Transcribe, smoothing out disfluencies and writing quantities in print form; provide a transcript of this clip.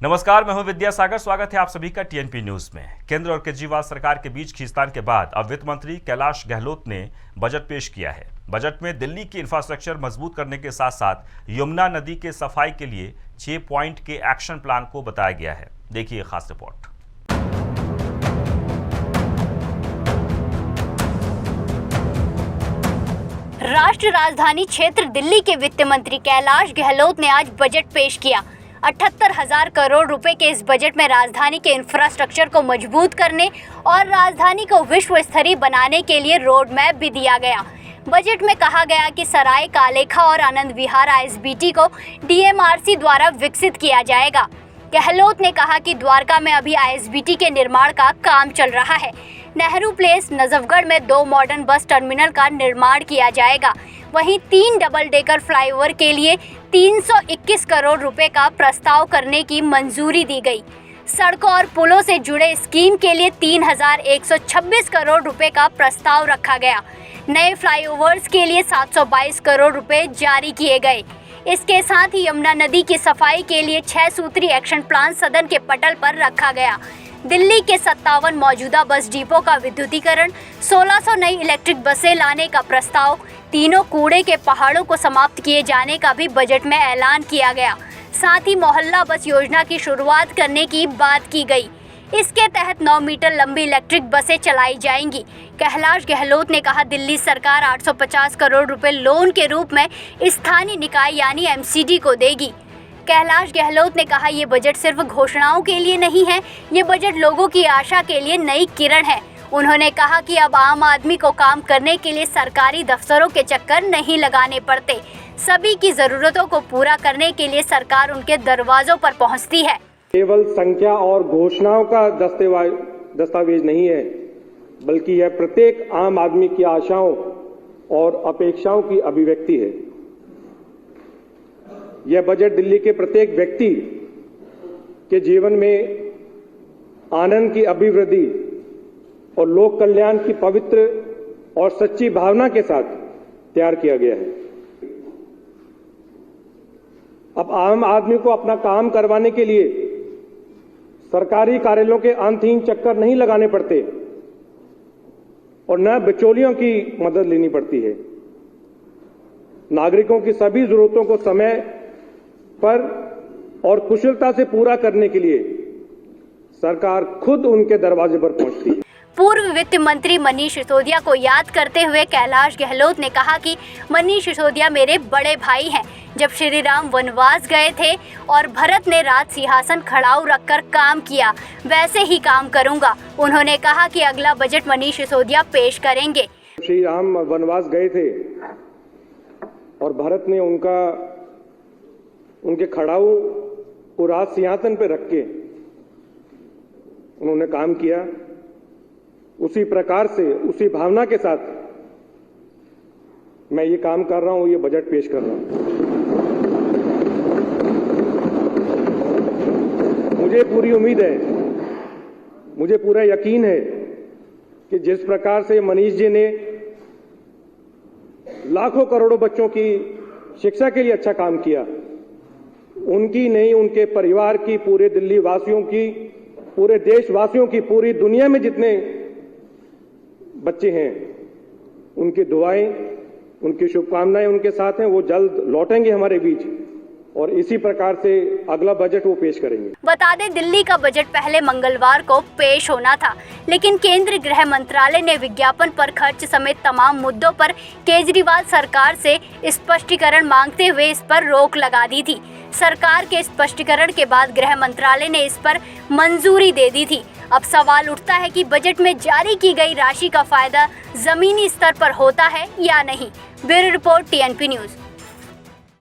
नमस्कार, मैं हूं विद्यासागर। स्वागत है आप सभी का टीएनपी न्यूज में। केंद्र और केजरीवाल सरकार के बीच खींचतान के बाद अब वित्त मंत्री कैलाश गहलोत ने बजट पेश किया है। बजट में दिल्ली की इंफ्रास्ट्रक्चर मजबूत करने के साथ साथ यमुना नदी के सफाई के लिए 6 पॉइंट के एक्शन प्लान को बताया गया है। देखिए खास रिपोर्ट। राष्ट्रीय राजधानी क्षेत्र दिल्ली के वित्त मंत्री कैलाश गहलोत ने आज बजट पेश किया। 78,000 करोड़ रुपए के इस बजट में राजधानी के इंफ्रास्ट्रक्चर को मजबूत करने और राजधानी को विश्व स्तरीय बनाने के लिए रोड मैप भी दिया गया। बजट में कहा गया कि सराय कालेखा और आनंद विहार आईएसबीटी को डीएमआरसी द्वारा विकसित किया जाएगा। गहलोत ने कहा कि द्वारका में अभी आईएसबीटी के निर्माण का काम चल रहा है। नेहरू प्लेस नजफगढ़ में 2 मॉडर्न बस टर्मिनल का निर्माण किया जाएगा। वहीं 3 डबल डेकर फ्लाईओवर के लिए 321 करोड़ रुपए का प्रस्ताव करने की मंजूरी दी गई। सड़कों और पुलों से जुड़े स्कीम के लिए 3,126 करोड़ रुपए का प्रस्ताव रखा गया। नए फ्लाईओवर्स के लिए 722 करोड़ रुपए जारी किए गए। इसके साथ ही यमुना नदी की सफाई के लिए 6 सूत्री एक्शन प्लान सदन के पटल पर रखा गया। दिल्ली के 57 मौजूदा बस डिपो का विद्युतीकरण, 1600 नई इलेक्ट्रिक बसें लाने का प्रस्ताव, तीनों कूड़े के पहाड़ों को समाप्त किए जाने का भी बजट में ऐलान किया गया। साथ ही मोहल्ला बस योजना की शुरुआत करने की बात की गई। इसके तहत 9 मीटर लंबी इलेक्ट्रिक बसें चलाई जाएंगी। कैलाश गहलोत ने कहा, दिल्ली सरकार 850 करोड़ रुपए लोन के रूप में स्थानीय निकाय यानी एमसीडी को देगी। कैलाश गहलोत ने कहा, ये बजट सिर्फ घोषणाओं के लिए नहीं है, ये बजट लोगों की आशा के लिए नई किरण है। उन्होंने कहा कि अब आम आदमी को काम करने के लिए सरकारी दफ्तरों के चक्कर नहीं लगाने पड़ते। सभी की जरूरतों को पूरा करने के लिए सरकार उनके दरवाजों पर पहुंचती है। केवल संख्या और घोषणाओं का दस्तावेज नहीं है, बल्कि यह प्रत्येक आम आदमी की आशाओं और अपेक्षाओं की अभिव्यक्ति है। यह बजट दिल्ली के प्रत्येक व्यक्ति के जीवन में आनंद की अभिवृद्धि और लोक कल्याण की पवित्र और सच्ची भावना के साथ तैयार किया गया है। अब आम आदमी को अपना काम करवाने के लिए सरकारी कार्यालयों के अंतहीन चक्कर नहीं लगाने पड़ते और न बिचौलियों की मदद लेनी पड़ती है। नागरिकों की सभी जरूरतों को समय पर और कुशलता से पूरा करने के लिए सरकार खुद उनके दरवाजे पर पहुंचती है। पूर्व वित्त मंत्री मनीष सिसोदिया को याद करते हुए कैलाश गहलोत ने कहा कि मनीष सिसोदिया मेरे बड़े भाई हैं। जब श्री राम वनवास गए थे और भरत ने राज सिंहासन खड़ाऊ रखकर काम किया, वैसे ही काम करूंगा। उन्होंने कहा कि अगला बजट मनीष सिसोदिया पेश करेंगे। श्री राम वनवास गए थे और भरत ने उनके खड़ाऊ को राज सिंहासन पर रख के उन्होंने काम किया। उसी प्रकार से, उसी भावना के साथ मैं ये काम कर रहा हूं, ये बजट पेश कर रहा हूं। मुझे पूरी उम्मीद है, मुझे पूरा यकीन है कि जिस प्रकार से मनीष जी ने लाखों करोड़ों बच्चों की शिक्षा के लिए अच्छा काम किया, उनकी नहीं, उनके परिवार की, पूरे दिल्ली वासियों की, पूरे देशवासियों की, पूरी दुनिया में जितने बच्चे हैं, उनकी दुआएं, उनकी शुभकामनाएं उनके साथ हैं। वो जल्द लौटेंगे हमारे बीच और इसी प्रकार से अगला बजट वो पेश करेंगे। बता दें, दिल्ली का बजट पहले मंगलवार को पेश होना था, लेकिन केंद्रीय गृह मंत्रालय ने विज्ञापन पर खर्च समेत तमाम मुद्दों पर केजरीवाल सरकार से स्पष्टीकरण मांगते हुए इस पर रोक लगा दी थी। सरकार के स्पष्टीकरण के बाद गृह मंत्रालय ने इस पर मंजूरी दे दी थी। अब सवाल उठता है कि बजट में जारी की गई राशि का फायदा जमीनी स्तर पर होता है या नहीं। Bureau report, TNP news.